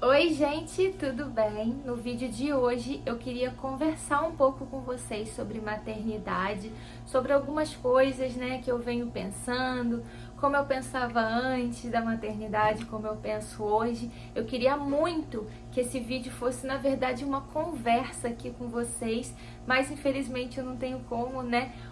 Oi gente, tudo bem? No vídeo de hoje eu queria conversar um pouco com vocês sobre maternidade, sobre algumas coisas, que eu venho pensando, como eu pensava antes da maternidade, como eu penso hoje. Eu queria muito que esse vídeo fosse, na verdade, uma conversa aqui com vocês, mas infelizmente eu não tenho como,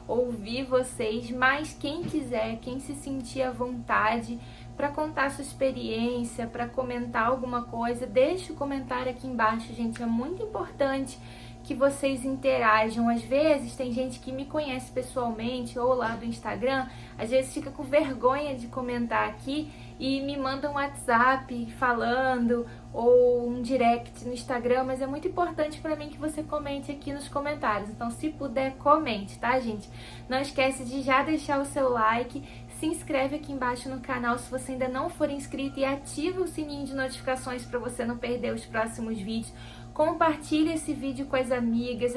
ouvir vocês, mas quem quiser, quem se sentir à vontade para contar sua experiência, para comentar alguma coisa, deixe o comentário aqui embaixo, gente, é muito importante que vocês interajam. Às vezes tem gente que me conhece pessoalmente ou lá do Instagram, às vezes fica com vergonha de comentar aqui e me manda um WhatsApp falando ou um direct no Instagram, mas é muito importante para mim que você comente aqui nos comentários. Então, se puder, comente, tá, gente? Não esquece de já deixar o seu like, se inscreve aqui embaixo no canal se você ainda não for inscrito e ativa o sininho de notificações para você não perder os próximos vídeos. Compartilha esse vídeo com as amigas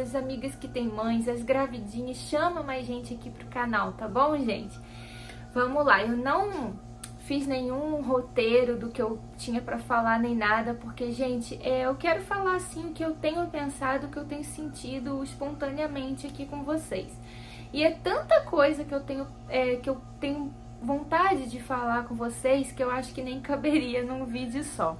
que têm mães, as gravidinhas, chama mais gente aqui pro canal, tá bom, gente? Vamos lá, eu não fiz nenhum roteiro do que eu tinha para falar nem nada, porque, gente, eu quero falar assim o que eu tenho pensado, o que eu tenho sentido espontaneamente aqui com vocês. E é tanta coisa que eu tenho vontade de falar com vocês que eu acho que nem caberia num vídeo só.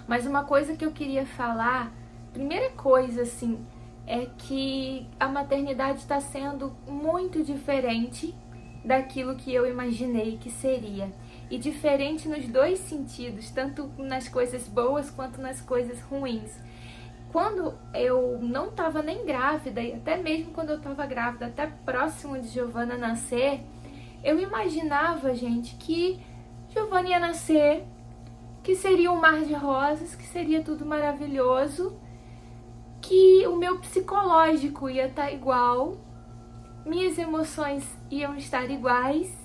Mas uma coisa que eu queria falar, primeira coisa assim, é que a maternidade está sendo muito diferente daquilo que eu imaginei que seria. E diferente nos dois sentidos, tanto nas coisas boas quanto nas coisas ruins. Quando eu não estava nem grávida, e até mesmo quando eu estava grávida, até próximo de Giovana nascer, eu imaginava, gente, que Giovana ia nascer, que seria um mar de rosas, que seria tudo maravilhoso, que o meu psicológico ia estar igual, minhas emoções iam estar iguais,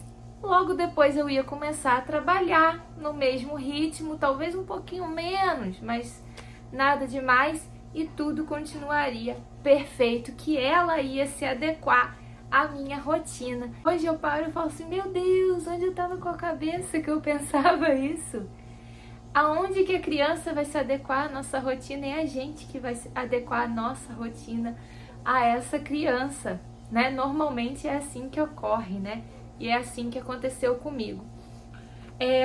logo depois eu ia começar a trabalhar no mesmo ritmo, talvez um pouquinho menos, mas nada demais, e tudo continuaria perfeito, que ela ia se adequar à minha rotina. Hoje eu paro e falo assim, meu Deus, onde eu estava com a cabeça que eu pensava isso? Aonde que a criança vai se adequar à nossa rotina é a gente que vai se adequar a nossa rotina a essa criança, né? Normalmente é assim que ocorre, né? E é assim que aconteceu comigo.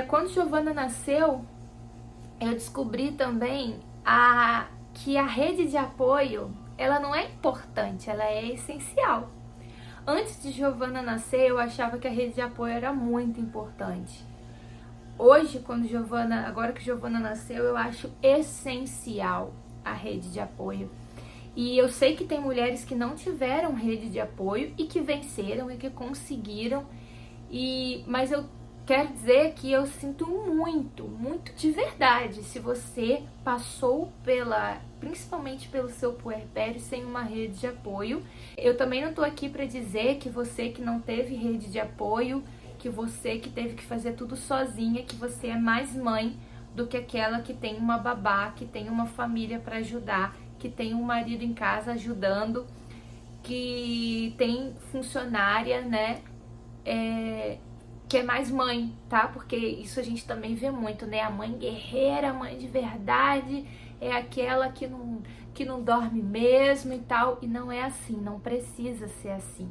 Quando Giovana nasceu, eu descobri também que a rede de apoio, ela não é importante, ela é essencial. Antes de Giovana nascer, eu achava que a rede de apoio era muito importante. Hoje, agora que Giovana nasceu, eu acho essencial a rede de apoio. E eu sei que tem mulheres que não tiveram rede de apoio e que venceram e que conseguiram. Mas eu quero dizer que eu sinto muito, muito de verdade se você passou principalmente pelo seu puerpério sem uma rede de apoio. Eu também não tô aqui para dizer que você que não teve rede de apoio, que você que teve que fazer tudo sozinha, que você é mais mãe do que aquela que tem uma babá, que tem uma família para ajudar, que tem um marido em casa ajudando, que tem funcionária, que é mais mãe, tá? Porque isso a gente também vê muito, né? A mãe guerreira, a mãe de verdade, é aquela que não dorme mesmo e tal. E não é assim, não precisa ser assim,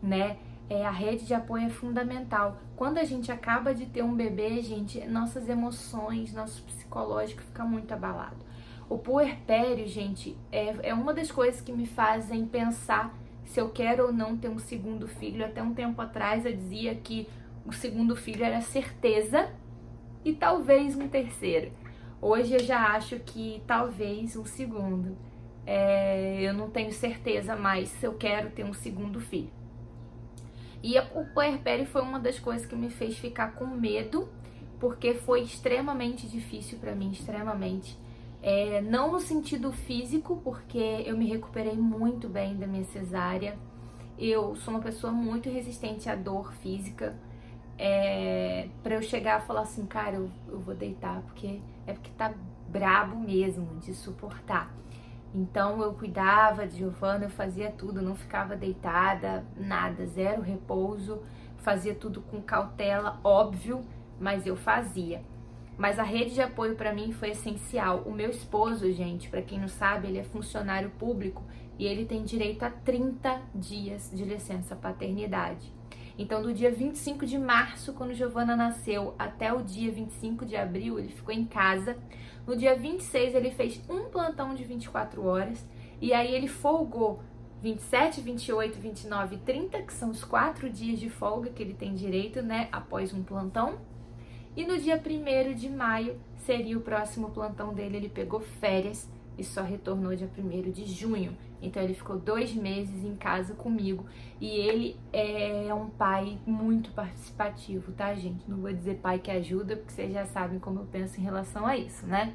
né? A rede de apoio é fundamental. Quando a gente acaba de ter um bebê, gente, nossas emoções, nosso psicológico fica muito abalado. O puerpério, gente, é uma das coisas que me fazem pensar se eu quero ou não ter um segundo filho. Até um tempo atrás eu dizia que o segundo filho era certeza e talvez um terceiro. Hoje eu já acho que talvez um segundo. Eu não tenho certeza mais se eu quero ter um segundo filho. E o puerpério foi uma das coisas que me fez ficar com medo, porque foi extremamente difícil para mim, extremamente. Não no sentido físico, porque eu me recuperei muito bem da minha cesárea. Eu sou uma pessoa muito resistente à dor física. Pra eu chegar e falar assim, cara, eu vou deitar, porque tá brabo mesmo de suportar. Então eu cuidava de Giovana, eu fazia tudo, não ficava deitada, nada, zero repouso, fazia tudo com cautela, óbvio, mas eu fazia. Mas a rede de apoio para mim foi essencial. O meu esposo, gente, para quem não sabe, ele é funcionário público e ele tem direito a 30 dias de licença paternidade. Então, do dia 25 de março, quando Giovana nasceu, até o dia 25 de abril, ele ficou em casa. No dia 26, ele fez um plantão de 24 horas. E aí, ele folgou 27, 28, 29 e 30, que são os 4 dias de folga que ele tem direito, né, após um plantão. E no dia 1º de maio, seria o próximo plantão dele. Ele pegou férias e só retornou dia 1º de junho. Então ele ficou 2 meses em casa comigo. E ele é um pai muito participativo, tá, gente? Não vou dizer pai que ajuda, porque vocês já sabem como eu penso em relação a isso, né?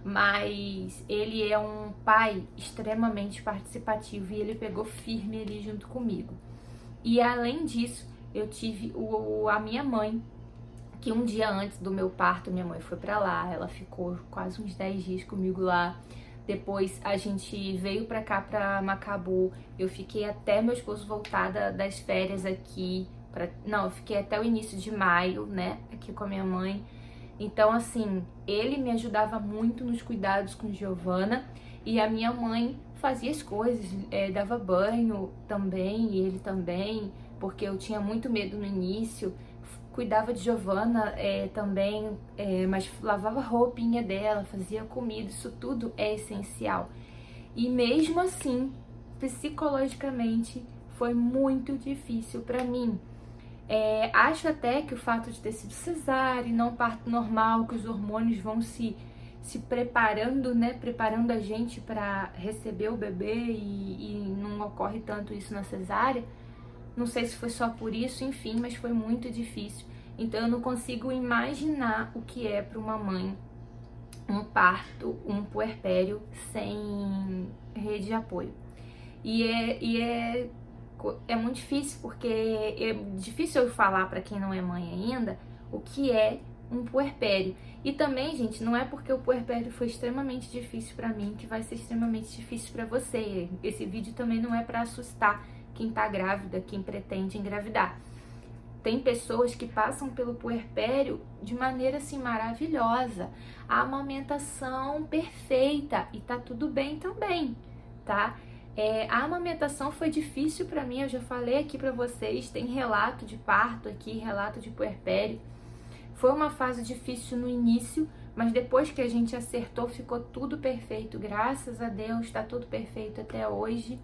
Mas ele é um pai extremamente participativo e ele pegou firme ali junto comigo. E além disso, eu tive a minha mãe, que um dia antes do meu parto, minha mãe foi pra lá, ela ficou quase uns 10 dias comigo lá. Depois a gente veio pra cá, pra Macabu. Eu fiquei até meu esposo voltar das férias aqui. Eu fiquei até o início de maio, né, aqui com a minha mãe. Então, assim, ele me ajudava muito nos cuidados com Giovana. E a minha mãe fazia as coisas, dava banho também, e ele também, porque eu tinha muito medo no início. Cuidava de Giovana também, mas lavava a roupinha dela, fazia comida, isso tudo é essencial. E mesmo assim, psicologicamente, foi muito difícil para mim. Acho até que o fato de ter sido cesárea e não parto normal, que os hormônios vão se preparando, né? Preparando a gente para receber o bebê e não ocorre tanto isso na cesárea. Não sei se foi só por isso, enfim, mas foi muito difícil. Então eu não consigo imaginar o que é para uma mãe um parto, um puerpério sem rede de apoio. E é muito difícil, porque é difícil eu falar para quem não é mãe ainda o que é um puerpério. E também, gente, não é porque o puerpério foi extremamente difícil para mim que vai ser extremamente difícil para você. Esse vídeo também não é para assustar quem tá grávida, quem pretende engravidar. Tem pessoas que passam pelo puerpério de maneira assim maravilhosa, a amamentação perfeita, e tá tudo bem também, tá? A amamentação foi difícil para mim, eu já falei aqui para vocês, tem relato de parto aqui, relato de puerpério. Foi uma fase difícil no início, mas depois que a gente acertou, ficou tudo perfeito, graças a Deus, tá tudo perfeito até hoje.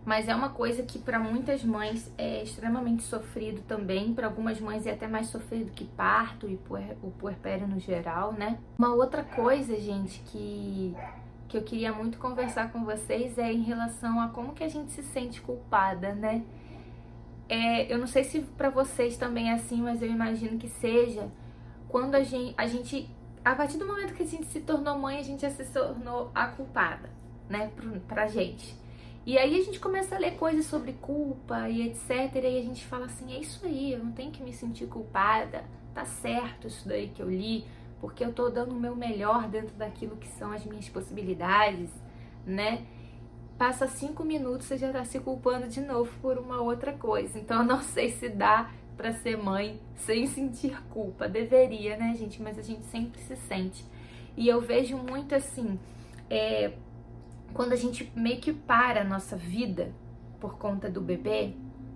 Mas é uma coisa que para muitas mães é extremamente sofrido também. Para algumas mães é até mais sofrido que parto e o puerpério no geral, né? Uma outra coisa, gente, que eu queria muito conversar com vocês é em relação a como que a gente se sente culpada, né? Eu não sei se para vocês também é assim, mas eu imagino que seja quando a partir do momento que a gente se tornou mãe, a gente já se tornou a culpada, né? Pra gente. E aí a gente começa a ler coisas sobre culpa e etc. E aí a gente fala assim, é isso aí, eu não tenho que me sentir culpada, tá certo isso daí que eu li, porque eu tô dando o meu melhor dentro daquilo que são as minhas possibilidades, né? Passa 5 minutos, você já tá se culpando de novo por uma outra coisa. Então eu não sei se dá pra ser mãe sem sentir culpa. Deveria, né, gente? Mas a gente sempre se sente. E eu vejo muito assim, quando a gente meio que para a nossa vida por conta do bebê,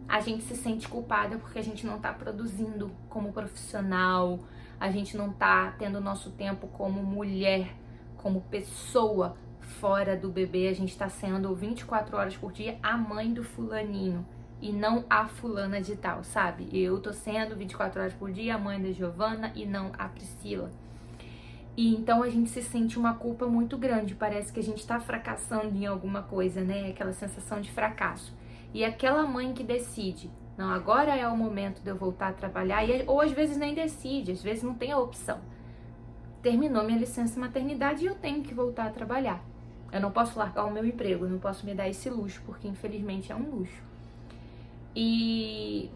a gente se sente culpada porque a gente não tá produzindo como profissional, a gente não tá tendo nosso tempo como mulher, como pessoa fora do bebê, a gente tá sendo 24 horas por dia a mãe do fulaninho e não a fulana de tal, sabe? Eu tô sendo 24 horas por dia a mãe da Giovana e não a Priscila. E então a gente se sente uma culpa muito grande, parece que a gente tá fracassando em alguma coisa, né? Aquela sensação de fracasso. E aquela mãe que decide, não, agora é o momento de eu voltar a trabalhar, ou às vezes nem decide, às vezes não tem a opção. Terminou minha licença maternidade e eu tenho que voltar a trabalhar. Eu não posso largar o meu emprego, eu não posso me dar esse luxo, porque infelizmente é um luxo. E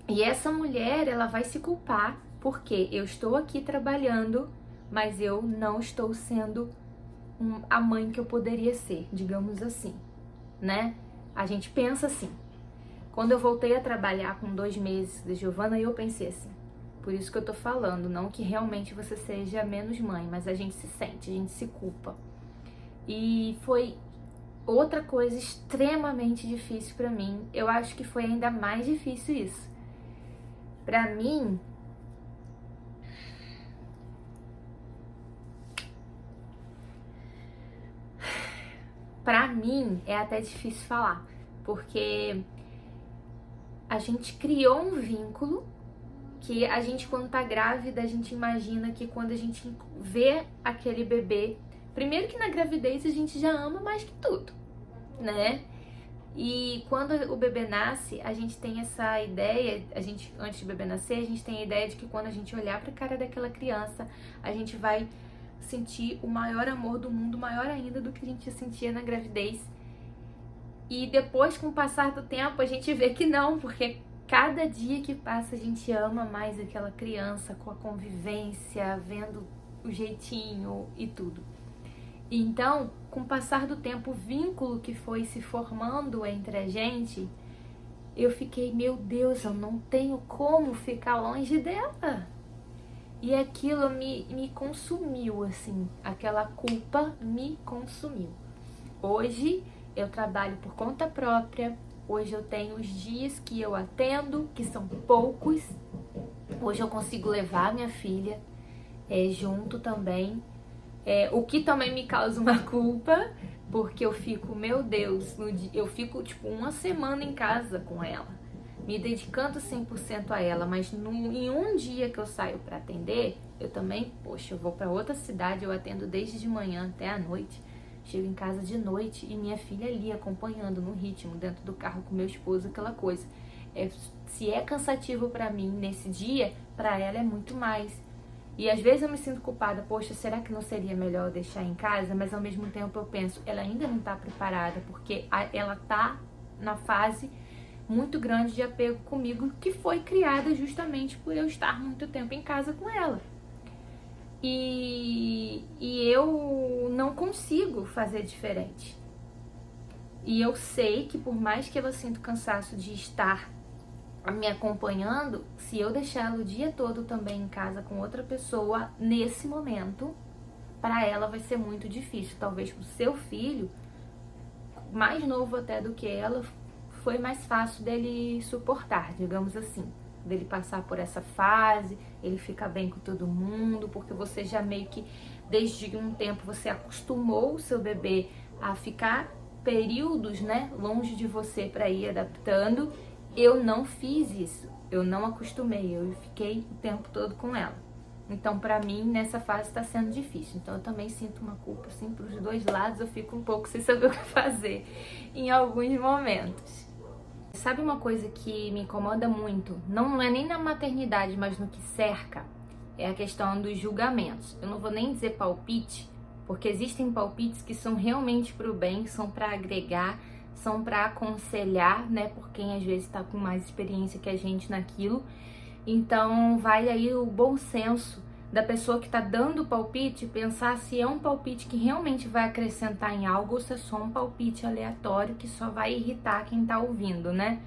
essa mulher, ela vai se culpar, porque eu estou aqui trabalhando, mas eu não estou sendo a mãe que eu poderia ser, digamos assim, né? A gente pensa assim. Quando eu voltei a trabalhar com 2 meses de Giovana, eu pensei assim, Por isso que eu tô falando, não que realmente você seja menos mãe, mas a gente se sente, a gente se culpa. E foi outra coisa extremamente difícil pra mim. Eu acho que foi ainda mais difícil isso. Pra mim, é até difícil falar, porque a gente criou um vínculo que a gente, quando tá grávida, a gente imagina que quando a gente vê aquele bebê, primeiro que na gravidez a gente já ama mais que tudo, né? E quando o bebê nasce, a gente tem essa ideia, antes do bebê nascer, a gente tem a ideia de que quando a gente olhar pra cara daquela criança, a gente vai sentir o maior amor do mundo, maior ainda do que a gente sentia na gravidez. E depois, com o passar do tempo, a gente vê que não, porque cada dia que passa a gente ama mais aquela criança, com a convivência, vendo o jeitinho e tudo. Então, com o passar do tempo, o vínculo que foi se formando entre a gente, eu fiquei, meu Deus, eu não tenho como ficar longe dela. E aquilo me consumiu, assim, aquela culpa me consumiu. Hoje eu trabalho por conta própria, hoje eu tenho os dias que eu atendo, que são poucos. Hoje eu consigo levar minha filha junto também. O que também me causa uma culpa, porque eu fico, meu Deus, eu fico tipo uma semana em casa com ela, me dedicando 100% a ela, mas em um dia que eu saio para atender, eu também, poxa, eu vou para outra cidade, eu atendo desde de manhã até a noite, chego em casa de noite e minha filha ali acompanhando no ritmo, dentro do carro com meu esposo, aquela coisa. Se é cansativo para mim nesse dia, para ela é muito mais. E às vezes eu me sinto culpada, poxa, será que não seria melhor deixar em casa? Mas ao mesmo tempo eu penso, ela ainda não tá preparada, porque ela tá na fase muito grande de apego comigo, que foi criada justamente por eu estar muito tempo em casa com ela. E eu não consigo fazer diferente. E eu sei que por mais que ela sinta o cansaço de estar me acompanhando, se eu deixar ela o dia todo também em casa com outra pessoa, nesse momento, para ela vai ser muito difícil. Talvez pro seu filho, mais novo até do que ela, foi mais fácil dele suportar, digamos assim, dele passar por essa fase, ele fica bem com todo mundo, porque você já meio que, desde um tempo, você acostumou o seu bebê a ficar períodos, né, longe de você para ir adaptando. Eu não fiz isso, eu não acostumei, eu fiquei o tempo todo com ela. Então, pra mim, nessa fase está sendo difícil. Então, eu também sinto uma culpa, assim, pros dois lados. Eu fico um pouco sem saber o que fazer em alguns momentos. Sabe uma coisa que me incomoda muito? Não é nem na maternidade, mas no que cerca, é a questão dos julgamentos. Eu não vou nem dizer palpite, porque existem palpites que são realmente pro bem, são para agregar, são para aconselhar, né, por quem às vezes está com mais experiência que a gente naquilo. Então vai aí o bom senso da pessoa que está dando o palpite, pensar se é um palpite que realmente vai acrescentar em algo ou se é só um palpite aleatório que só vai irritar quem está ouvindo, né?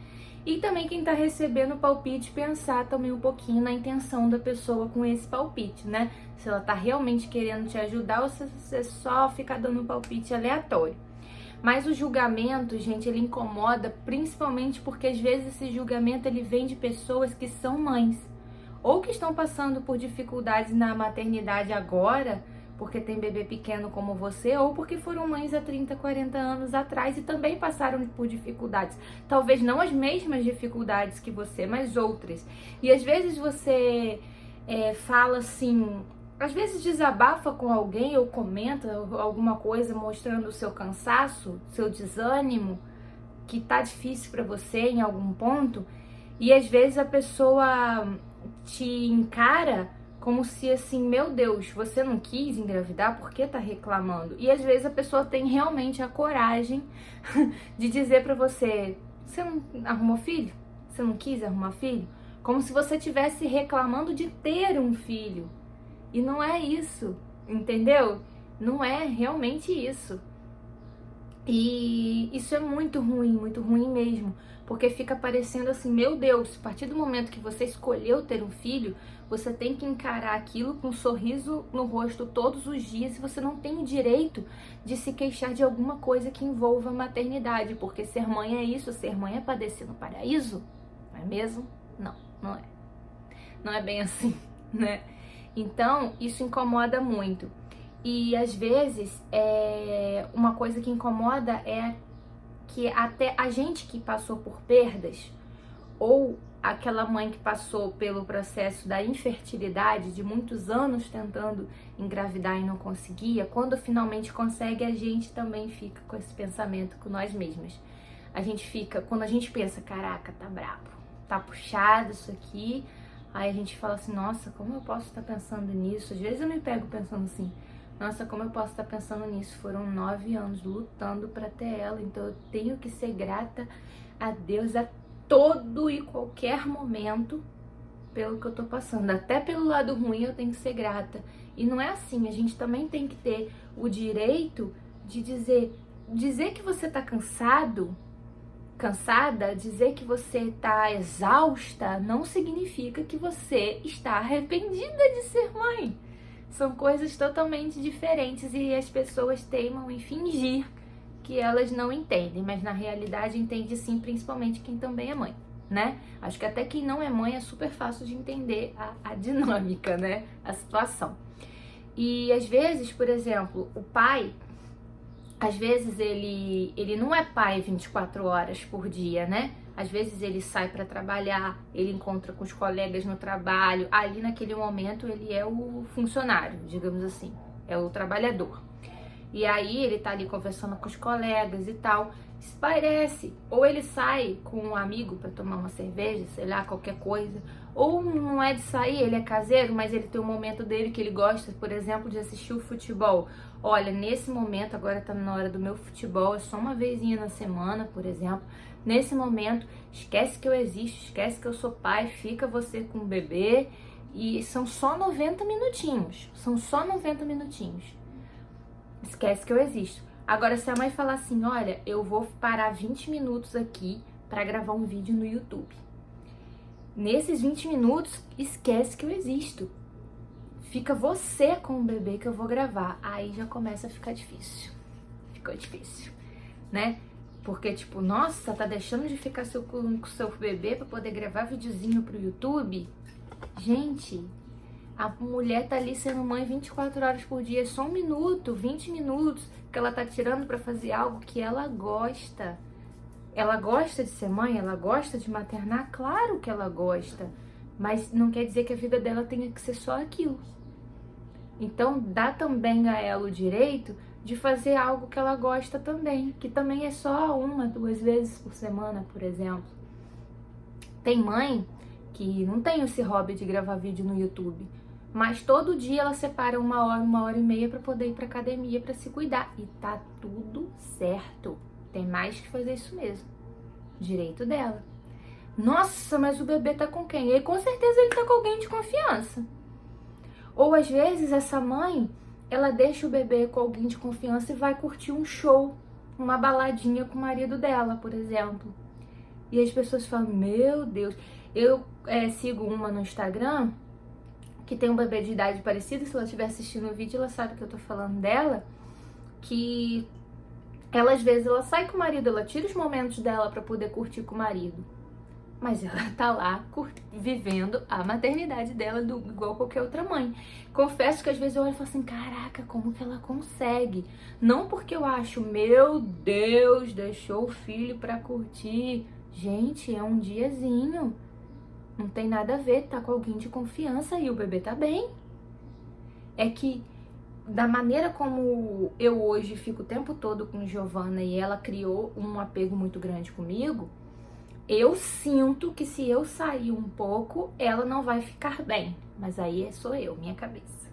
E também quem está recebendo o palpite, pensar também um pouquinho na intenção da pessoa com esse palpite, né? Se ela está realmente querendo te ajudar ou se você só fica dando um palpite aleatório. Mas o julgamento, gente, ele incomoda principalmente porque às vezes esse julgamento ele vem de pessoas que são mães ou que estão passando por dificuldades na maternidade agora, porque tem bebê pequeno como você, ou porque foram mães há 30, 40 anos atrás e também passaram por dificuldades. Talvez não as mesmas dificuldades que você, mas outras. E às vezes você fala assim, às vezes desabafa com alguém ou comenta alguma coisa mostrando o seu cansaço, seu desânimo, que tá difícil para você em algum ponto, e às vezes a pessoa te encara como se assim, meu Deus, você não quis engravidar, por que tá reclamando? E às vezes a pessoa tem realmente a coragem de dizer pra você, você não arrumou filho? Você não quis arrumar filho? Como se você estivesse reclamando de ter um filho. E não é isso, entendeu? Não é realmente isso. E isso é muito ruim mesmo, porque fica parecendo assim, meu Deus, a partir do momento que você escolheu ter um filho, você tem que encarar aquilo com um sorriso no rosto todos os dias e você não tem o direito de se queixar de alguma coisa que envolva a maternidade, porque ser mãe é isso, ser mãe é padecer no paraíso, não é mesmo? Não, não é. Não é bem assim, né? Então, isso incomoda muito. E às vezes, uma coisa que incomoda é que até a gente que passou por perdas, ou aquela mãe que passou pelo processo da infertilidade, de muitos anos tentando engravidar e não conseguia, quando finalmente consegue, a gente também fica com esse pensamento com nós mesmas. A gente fica, quando a gente pensa, caraca, tá brabo, tá puxado isso aqui, aí a gente fala assim, nossa, como eu posso estar pensando nisso? Às vezes eu me pego pensando assim, nossa, como eu posso estar pensando nisso? Foram 9 anos lutando para ter ela, então eu tenho que ser grata a Deus a todo e qualquer momento pelo que eu tô passando. Até pelo lado ruim eu tenho que ser grata. E não é assim, a gente também tem que ter o direito de dizer que você tá cansada, dizer que você tá exausta, não significa que você está arrependida de ser mãe. São coisas totalmente diferentes e as pessoas teimam em fingir que elas não entendem, mas na realidade entende sim, principalmente quem também é mãe, né? Acho que até quem não é mãe é super fácil de entender a dinâmica, né? A situação. E às vezes, por exemplo, o pai, às vezes ele não é pai 24 horas por dia, né? Às vezes ele sai para trabalhar, ele encontra com os colegas no trabalho, ali naquele momento ele é o funcionário, digamos assim, é o trabalhador. E aí ele tá ali conversando com os colegas e tal, isso parece, ou ele sai com um amigo para tomar uma cerveja, sei lá, qualquer coisa, ou não é de sair, ele é caseiro, mas ele tem um momento dele que ele gosta, por exemplo, de assistir o futebol. Olha, nesse momento, agora tá na hora do meu futebol, é só uma vezinha na semana, por exemplo. Nesse momento, esquece que eu existo, esquece que eu sou pai, fica você com o bebê. E são só 90 minutinhos, Esquece que eu existo. Agora, se a mãe falar assim, olha, eu vou parar 20 minutos aqui para gravar um vídeo no YouTube. Nesses 20 minutos, esquece que eu existo. Fica você com o bebê que eu vou gravar. Aí já começa a ficar difícil. Ficou difícil, né? Porque, tipo, nossa, tá deixando de ficar com o seu bebê pra poder gravar videozinho pro YouTube? Gente, a mulher tá ali sendo mãe 24 horas por dia, só 1 minuto, 20 minutos que ela tá tirando pra fazer algo que ela gosta. Ela gosta de ser mãe? Ela gosta de maternar? Claro que ela gosta. Mas não quer dizer que a vida dela tenha que ser só aquilo. Então, dá também a ela o direito de fazer algo que ela gosta também, que também é só 1, 2 vezes por semana, por exemplo. Tem mãe que não tem esse hobby de gravar vídeo no YouTube, mas todo dia ela separa 1 hora e meia para poder ir para academia para se cuidar e tá tudo certo. Tem mais que fazer isso mesmo. Direito dela. Nossa, mas o bebê tá com quem? E com certeza ele tá com alguém de confiança. Ou às vezes essa mãe, ela deixa o bebê com alguém de confiança e vai curtir um show, uma baladinha com o marido dela, por exemplo. E as pessoas falam, meu Deus, eu sigo uma no Instagram que tem um bebê de idade parecida, se ela estiver assistindo o vídeo, ela sabe que eu tô falando dela, que ela às vezes ela sai com o marido, ela tira os momentos dela pra poder curtir com o marido. Mas ela tá lá vivendo a maternidade dela igual qualquer outra mãe. Confesso que às vezes eu olho e falo assim, caraca, como que ela consegue? Não porque eu acho, meu Deus, deixou o filho pra curtir. Gente, é um diazinho. Não tem nada a ver, tá com alguém de confiança e o bebê tá bem. É que da maneira como eu hoje fico o tempo todo com Giovana e ela criou um apego muito grande comigo, eu sinto que se eu sair um pouco, ela não vai ficar bem. Mas aí sou eu, minha cabeça.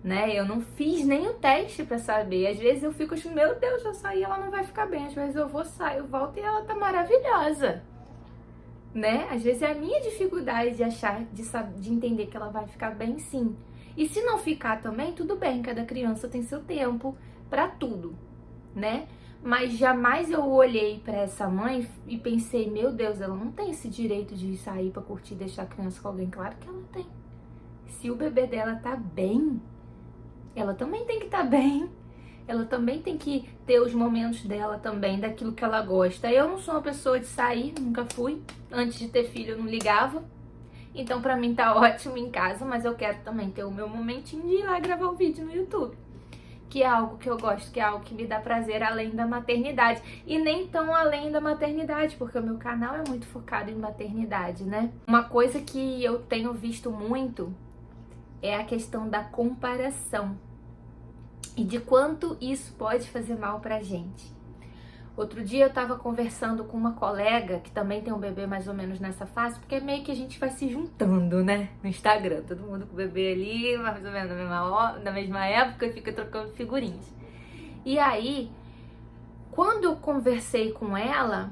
Né? Eu não fiz nem o teste pra saber. Às vezes eu fico assim, meu Deus, eu saí, ela não vai ficar bem. Às vezes eu vou sair, eu volto e ela tá maravilhosa. Né? Às vezes é a minha dificuldade de achar, de entender que ela vai ficar bem, sim. E se não ficar também, tudo bem, cada criança tem seu tempo pra tudo, né? mas jamais eu olhei pra essa mãe e pensei, meu Deus, ela não tem esse direito de sair pra curtir e deixar a criança com alguém. Claro que ela tem. Se o bebê dela tá bem, ela também tem que estar bem. Ela também tem que ter os momentos dela também, daquilo que ela gosta. Eu não sou uma pessoa de sair, nunca fui. Antes de ter filho eu não ligava. Então pra mim tá ótimo em casa, mas eu quero também ter o meu momentinho de ir lá gravar um vídeo no YouTube. Que é algo que eu gosto, que é algo que me dá prazer além da maternidade. E nem tão além da maternidade, porque o meu canal é muito focado em maternidade, né? Uma coisa que eu tenho visto muito é a questão da comparação. E de quanto isso pode fazer mal pra gente. Outro dia eu tava conversando com uma colega que também tem um bebê mais ou menos nessa fase, porque meio que a gente vai se juntando, né? No Instagram, todo mundo com o bebê ali, mais ou menos na mesma época, e fica trocando figurinhas. E aí, quando eu conversei com ela,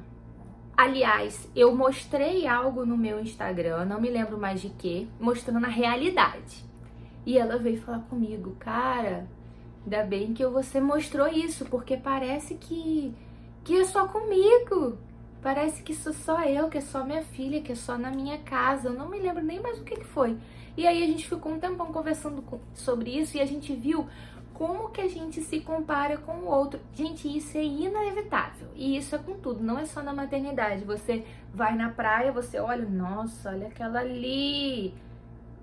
aliás, eu mostrei algo no meu Instagram, não me lembro mais de quê, mostrando a realidade. E ela veio falar comigo, cara, ainda bem que você mostrou isso, porque parece que é só comigo. Parece que sou só eu, que é só minha filha, que é só na minha casa. Eu não me lembro nem mais o que foi. E aí a gente ficou um tempão conversando sobre isso e a gente viu como que a gente se compara com o outro. Gente, isso é inevitável. E isso é com tudo, não é só na maternidade. Você vai na praia, você olha, nossa, olha aquela ali,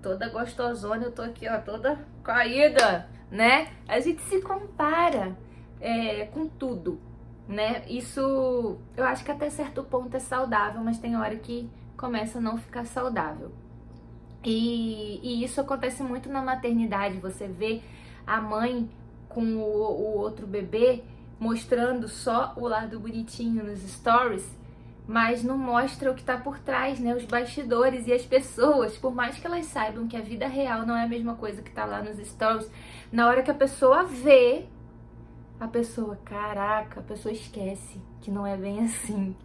toda gostosona, eu tô aqui, ó, toda caída, né? A gente se compara com tudo, né? Isso, eu acho que até certo ponto é saudável, mas tem hora que começa a não ficar saudável. E isso acontece muito na maternidade, você vê a mãe com o outro bebê mostrando só o lado bonitinho nos stories, mas não mostra o que tá por trás, né? Os bastidores e as pessoas, por mais que elas saibam que a vida real não é a mesma coisa que tá lá nos stories, na hora que a pessoa vê, a pessoa, caraca, a pessoa esquece que não é bem assim.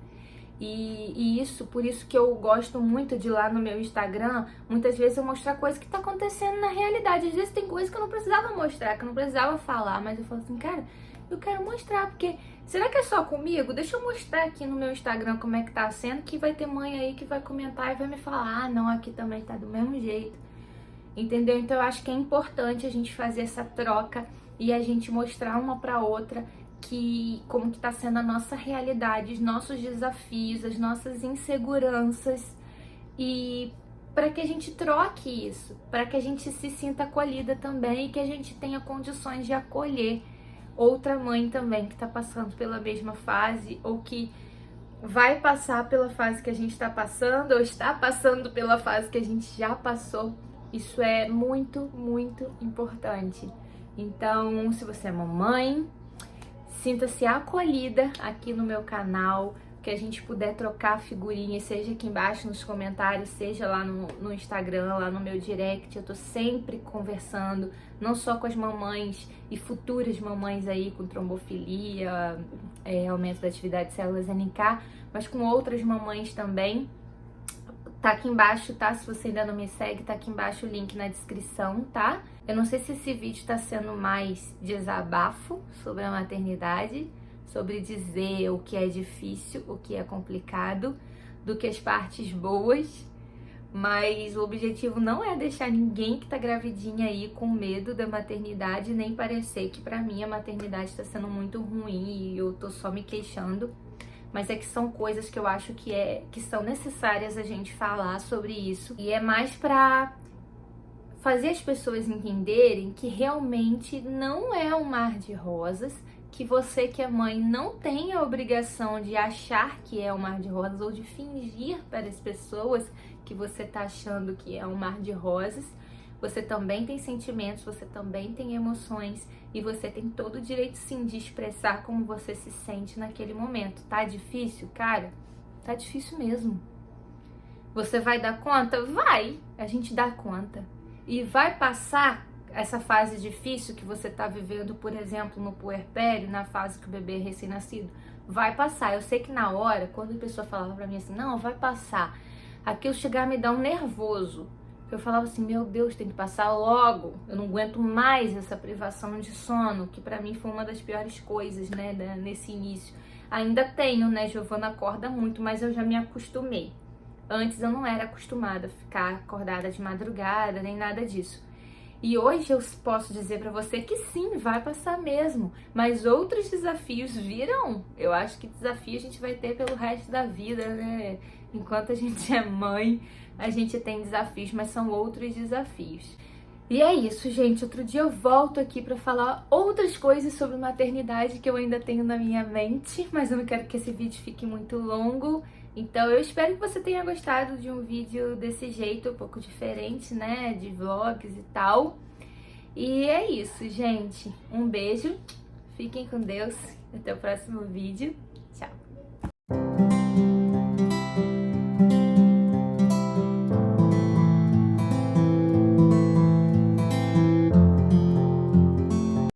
E isso, por isso que eu gosto muito de ir lá no meu Instagram, muitas vezes eu mostrar coisas que tá acontecendo na realidade. Às vezes tem coisas que eu não precisava mostrar, que eu não precisava falar, mas eu falo assim, cara, eu quero mostrar, porque será que é só comigo? Deixa eu mostrar aqui no meu Instagram como é que tá sendo, que vai ter mãe aí que vai comentar e vai me falar, ah, não, aqui também tá do mesmo jeito. Entendeu? Então eu acho que é importante a gente fazer essa troca e a gente mostrar uma pra outra que como que tá sendo a nossa realidade, os nossos desafios, as nossas inseguranças, e para que a gente troque isso, para que a gente se sinta acolhida também e que a gente tenha condições de acolher outra mãe também que tá passando pela mesma fase ou que vai passar pela fase que a gente está passando ou está passando pela fase que a gente já passou. Isso é muito, muito importante. Então, se você é mamãe, sinta-se acolhida aqui no meu canal, que a gente puder trocar figurinhas, seja aqui embaixo nos comentários, seja lá no Instagram, lá no meu direct. Eu tô sempre conversando, não só com as mamães e futuras mamães aí com trombofilia, aumento da atividade de células NK, mas com outras mamães também. Tá aqui embaixo, tá? Se você ainda não me segue, tá aqui embaixo o link na descrição, tá? Eu não sei se esse vídeo tá sendo mais desabafo sobre a maternidade, sobre dizer o que é difícil, o que é complicado, do que as partes boas, mas o objetivo não é deixar ninguém que tá gravidinha aí com medo da maternidade, nem parecer que pra mim a maternidade tá sendo muito ruim e eu tô só me queixando. Mas é que são coisas que eu acho que são necessárias a gente falar sobre isso. E é mais pra fazer as pessoas entenderem que realmente não é um mar de rosas, que você que é mãe não tem a obrigação de achar que é um mar de rosas ou de fingir para as pessoas que você tá achando que é um mar de rosas. Você também tem sentimentos, você também tem emoções e você tem todo o direito sim de expressar como você se sente naquele momento. Tá difícil? Cara, tá difícil mesmo. Você vai dar conta? Vai! A gente dá conta. E vai passar essa fase difícil que você tá vivendo, por exemplo, no puerpério, na fase que o bebê é recém-nascido. Vai passar. Eu sei que na hora, quando a pessoa falava pra mim assim, não, vai passar, aquilo chegar a me dar um nervoso. Eu falava assim, meu Deus, tem que passar logo. Eu não aguento mais essa privação de sono, que pra mim foi uma das piores coisas, né, nesse início. Ainda tenho, né, Giovana acorda muito, mas eu já me acostumei. Antes eu não era acostumada a ficar acordada de madrugada, nem nada disso. E hoje eu posso dizer pra você que sim, vai passar mesmo, mas outros desafios virão. Eu acho que desafio a gente vai ter pelo resto da vida, né? Enquanto a gente é mãe, a gente tem desafios, mas são outros desafios. E é isso, gente. Outro dia eu volto aqui pra falar outras coisas sobre maternidade que eu ainda tenho na minha mente, mas eu não quero que esse vídeo fique muito longo. Então eu espero que você tenha gostado de um vídeo desse jeito, um pouco diferente, né, de vlogs e tal. E é isso, gente. Um beijo, fiquem com Deus, até o próximo vídeo. Tchau!